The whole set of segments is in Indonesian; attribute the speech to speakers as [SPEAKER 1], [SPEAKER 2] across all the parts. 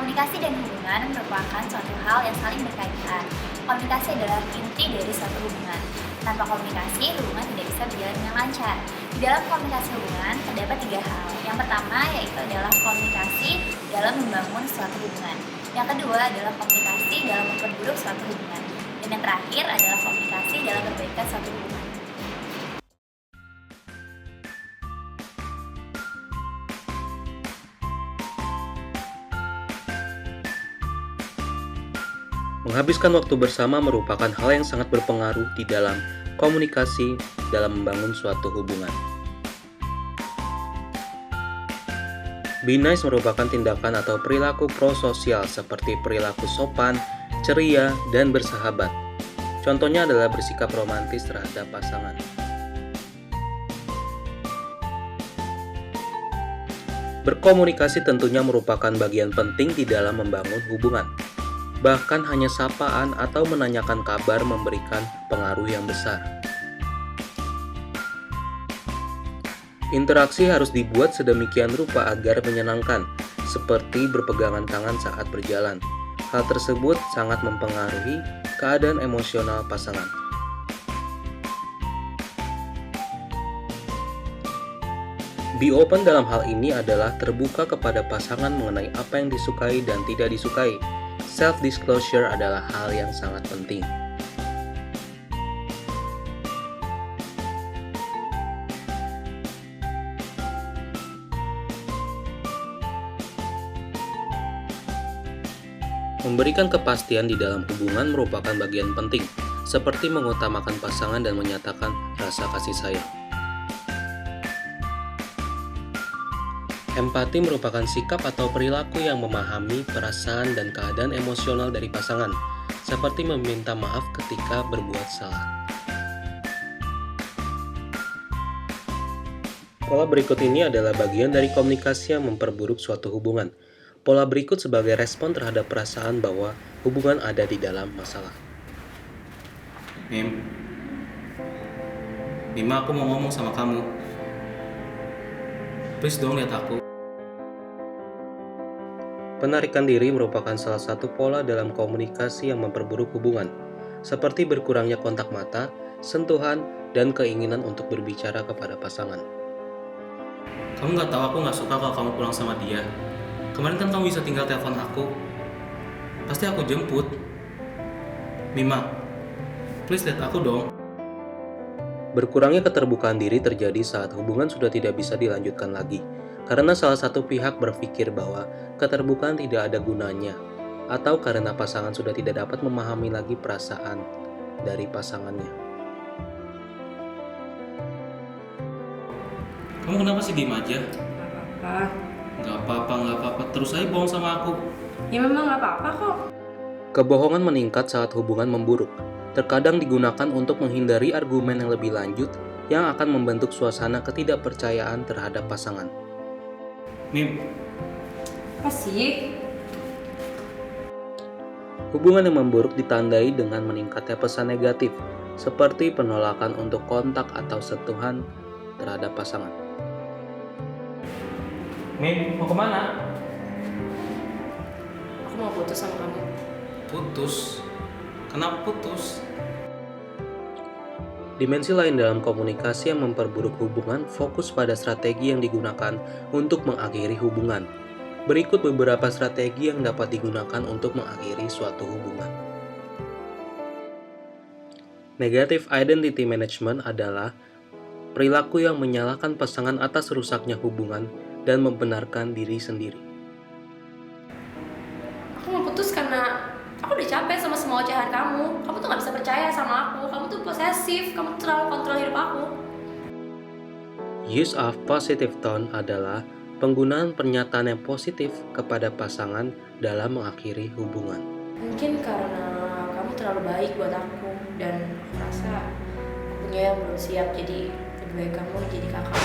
[SPEAKER 1] Komunikasi dan hubungan merupakan suatu hal yang saling berkaitan. Komunikasi adalah inti dari suatu hubungan. Tanpa komunikasi, hubungan tidak bisa berjalan dengan lancar. Di dalam komunikasi hubungan terdapat 3 hal. Yang pertama yaitu adalah komunikasi dalam membangun suatu hubungan. Yang kedua adalah komunikasi dalam memperburuk suatu hubungan. Dan yang terakhir adalah komunikasi dalam perbaikan suatu hubungan.
[SPEAKER 2] Menghabiskan waktu bersama merupakan hal yang sangat berpengaruh di dalam komunikasi dalam membangun suatu hubungan. Be nice merupakan tindakan atau perilaku prososial seperti perilaku sopan, ceria, dan bersahabat. Contohnya adalah bersikap romantis terhadap pasangan. Berkomunikasi tentunya merupakan bagian penting di dalam membangun hubungan. Bahkan hanya sapaan atau menanyakan kabar memberikan pengaruh yang besar. Interaksi harus dibuat sedemikian rupa agar menyenangkan, seperti berpegangan tangan saat berjalan. Hal tersebut sangat mempengaruhi keadaan emosional pasangan. Be open dalam hal ini adalah terbuka kepada pasangan mengenai apa yang disukai dan tidak disukai. Self-disclosure adalah hal yang sangat penting. Memberikan kepastian di dalam hubungan merupakan bagian penting, seperti mengutamakan pasangan dan menyatakan rasa kasih sayang. Empati merupakan sikap atau perilaku yang memahami perasaan dan keadaan emosional dari pasangan, seperti meminta maaf ketika berbuat salah. Pola berikut ini adalah bagian dari komunikasi yang memperburuk suatu hubungan. Pola berikut sebagai respon terhadap perasaan bahwa hubungan ada di dalam masalah.
[SPEAKER 3] Bima, aku mau ngomong sama kamu. Please dong lihat aku.
[SPEAKER 2] Penarikan diri merupakan salah satu pola dalam komunikasi yang memperburuk hubungan, seperti berkurangnya kontak mata, sentuhan, dan keinginan untuk berbicara kepada pasangan.
[SPEAKER 3] Kamu nggak tahu aku nggak suka kalau kamu pulang sama dia. Kemarin kan kamu bisa tinggal telepon aku. Pasti aku jemput. Bima, please lihat aku dong.
[SPEAKER 2] Berkurangnya keterbukaan diri terjadi saat hubungan sudah tidak bisa dilanjutkan lagi, karena salah satu pihak berpikir bahwa keterbukaan tidak ada gunanya, atau karena pasangan sudah tidak dapat memahami lagi perasaan dari pasangannya.
[SPEAKER 3] Kamu kenapa sih diem aja?
[SPEAKER 4] Gak apa-apa.
[SPEAKER 3] Nggak apa-apa. Terus aja bohong sama aku.
[SPEAKER 4] Ya memang gak apa-apa kok.
[SPEAKER 2] Kebohongan meningkat saat hubungan memburuk, terkadang digunakan untuk menghindari argumen yang lebih lanjut yang akan membentuk suasana ketidakpercayaan terhadap pasangan.
[SPEAKER 3] Mim,
[SPEAKER 4] Apa sih?
[SPEAKER 2] Hubungan yang memburuk ditandai dengan meningkatnya pesan negatif, seperti penolakan untuk kontak atau sentuhan terhadap pasangan.
[SPEAKER 3] Mim, mau kemana?
[SPEAKER 4] Aku mau putus sama kamu.
[SPEAKER 3] Putus? Kenapa putus?
[SPEAKER 2] Dimensi lain dalam komunikasi yang memperburuk hubungan fokus pada strategi yang digunakan untuk mengakhiri hubungan. Berikut beberapa strategi yang dapat digunakan untuk mengakhiri suatu hubungan. Negative identity management adalah perilaku yang menyalahkan pasangan atas rusaknya hubungan dan membenarkan diri sendiri.
[SPEAKER 4] Aku mau putus karena aku udah capek sama semua ocehan kamu. Kamu tuh gak bisa percaya sama aku. Kamu tuh posesif. Kamu tuh terlalu kontrol hidup aku.
[SPEAKER 2] Use of positive tone adalah penggunaan pernyataan yang positif kepada pasangan dalam mengakhiri hubungan.
[SPEAKER 4] Mungkin karena kamu terlalu baik buat aku. Dan aku rasa akunya yang belum siap. Jadi lebih baik kamu jadi kakak.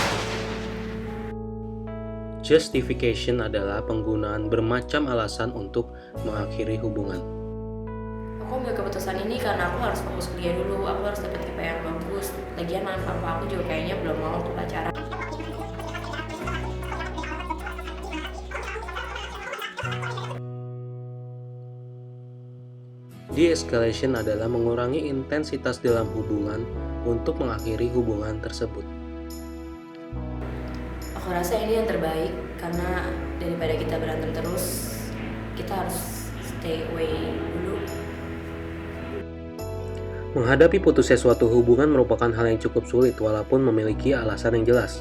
[SPEAKER 2] Justification adalah penggunaan bermacam alasan untuk mengakhiri hubungan.
[SPEAKER 4] Aku ambil keputusan ini karena aku harus fokus kuliah dulu. Aku harus dapat IP yang bagus. Lagian papa aku juga kayaknya belum mau untuk pacaran.
[SPEAKER 2] De-escalation adalah mengurangi intensitas dalam hubungan untuk mengakhiri hubungan tersebut.
[SPEAKER 4] Aku rasa ini yang terbaik karena daripada kita berantem terus, kita harus stay away dulu.
[SPEAKER 2] Menghadapi putusnya suatu hubungan merupakan hal yang cukup sulit walaupun memiliki alasan yang jelas.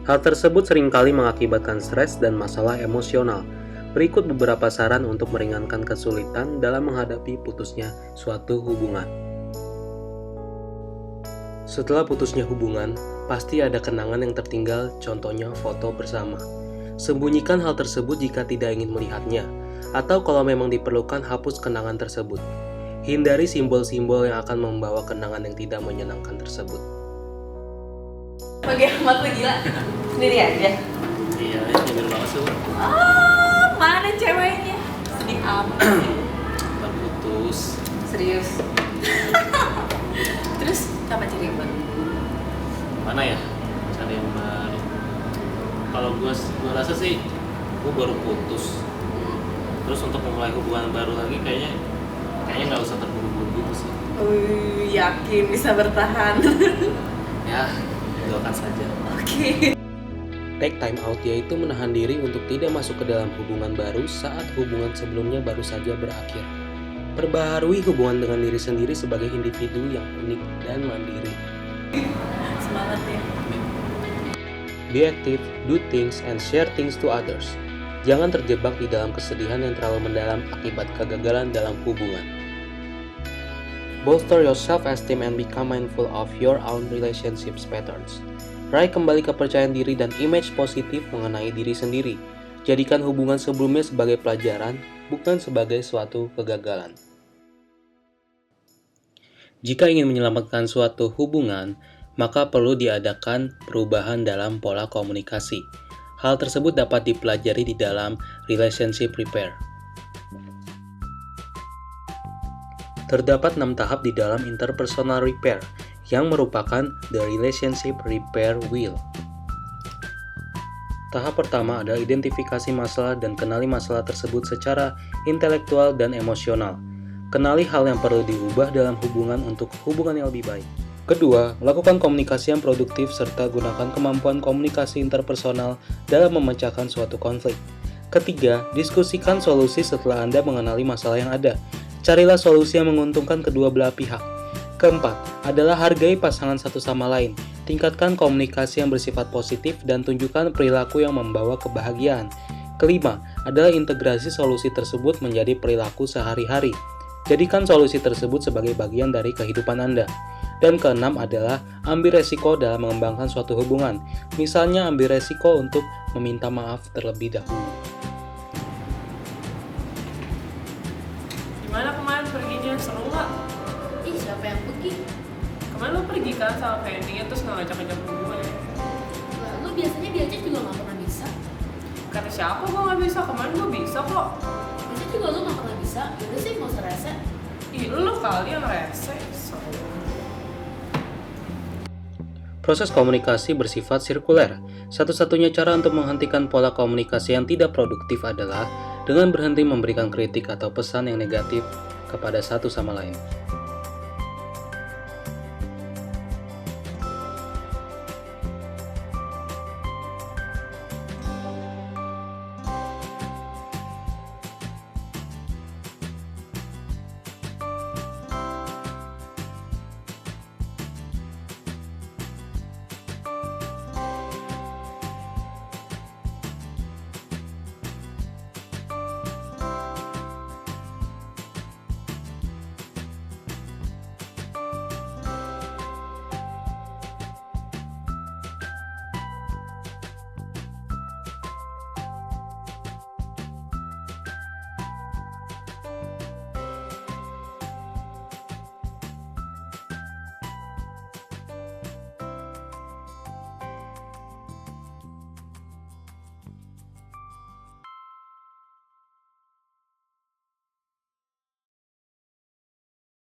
[SPEAKER 2] Hal tersebut seringkali mengakibatkan stres dan masalah emosional. Berikut beberapa saran untuk meringankan kesulitan dalam menghadapi putusnya suatu hubungan. Setelah putusnya hubungan, pasti ada kenangan yang tertinggal, contohnya foto bersama. Sembunyikan hal tersebut jika tidak ingin melihatnya, atau kalau memang diperlukan hapus kenangan tersebut. Hindari simbol-simbol yang akan membawa kenangan yang tidak menyenangkan tersebut.
[SPEAKER 4] Oke, amat lu gila. Sendiri aja.
[SPEAKER 3] Iya, nyebelin banget sih lu.
[SPEAKER 4] Mana ceweknya? Sedih amat.
[SPEAKER 3] Baru putus.
[SPEAKER 4] Serius. Terus kapan cari yang baru?
[SPEAKER 3] Mana ya? Cari yang baru. Kalau gua rasa sih gua baru putus. Terus untuk memulai hubungan baru lagi kayaknya nggak usah terburu-buru gitu sih.
[SPEAKER 4] Yakin bisa bertahan.
[SPEAKER 3] Ya, doakan saja.
[SPEAKER 4] Oke.
[SPEAKER 2] Take time out yaitu menahan diri untuk tidak masuk ke dalam hubungan baru saat hubungan sebelumnya baru saja berakhir. Perbaharui hubungan dengan diri sendiri sebagai individu yang unik dan mandiri.
[SPEAKER 4] Semangat ya.
[SPEAKER 2] Be active, do things, and share things to others. Jangan terjebak di dalam kesedihan yang terlalu mendalam akibat kegagalan dalam hubungan. Bolster your self-esteem and become mindful of your own relationships patterns. Raih kembali kepercayaan diri dan image positif mengenai diri sendiri. Jadikan hubungan sebelumnya sebagai pelajaran, bukan sebagai suatu kegagalan. Jika ingin menyelamatkan suatu hubungan, maka perlu diadakan perubahan dalam pola komunikasi. Hal tersebut dapat dipelajari di dalam Relationship Repair. Terdapat 6 tahap di dalam Interpersonal Repair, yang merupakan The Relationship Repair Wheel. Tahap pertama adalah identifikasi masalah dan kenali masalah tersebut secara intelektual dan emosional. Kenali hal yang perlu diubah dalam hubungan untuk hubungan yang lebih baik. Kedua, lakukan komunikasi yang produktif serta gunakan kemampuan komunikasi interpersonal dalam memecahkan suatu konflik. Ketiga, diskusikan solusi setelah Anda mengenali masalah yang ada. Carilah solusi yang menguntungkan kedua belah pihak. Keempat, adalah hargai pasangan satu sama lain. Tingkatkan komunikasi yang bersifat positif dan tunjukkan perilaku yang membawa kebahagiaan. Kelima, adalah integrasi solusi tersebut menjadi perilaku sehari-hari. Jadikan solusi tersebut sebagai bagian dari kehidupan Anda. Dan keenam adalah ambil resiko dalam mengembangkan suatu hubungan. Misalnya ambil resiko untuk meminta maaf terlebih dahulu.
[SPEAKER 5] Gimana kemarin perginya? Seru nggak?
[SPEAKER 4] Ih, siapa yang pergi?
[SPEAKER 5] Kemarin lo pergi kan sama Candy terus nggak ngajak-ngajak gue?
[SPEAKER 4] Lu biasanya diajak juga gak pernah bisa.
[SPEAKER 5] Kata siapa gue nggak bisa? Kemarin gue bisa kok.
[SPEAKER 4] Biasanya juga lu gak pernah bisa. Yaudah sih, gak usah rese.
[SPEAKER 5] Ih, lo kali yang rese.
[SPEAKER 2] Proses komunikasi bersifat sirkuler. Satu-satunya cara untuk menghentikan pola komunikasi yang tidak produktif adalah dengan berhenti memberikan kritik atau pesan yang negatif kepada satu sama lain.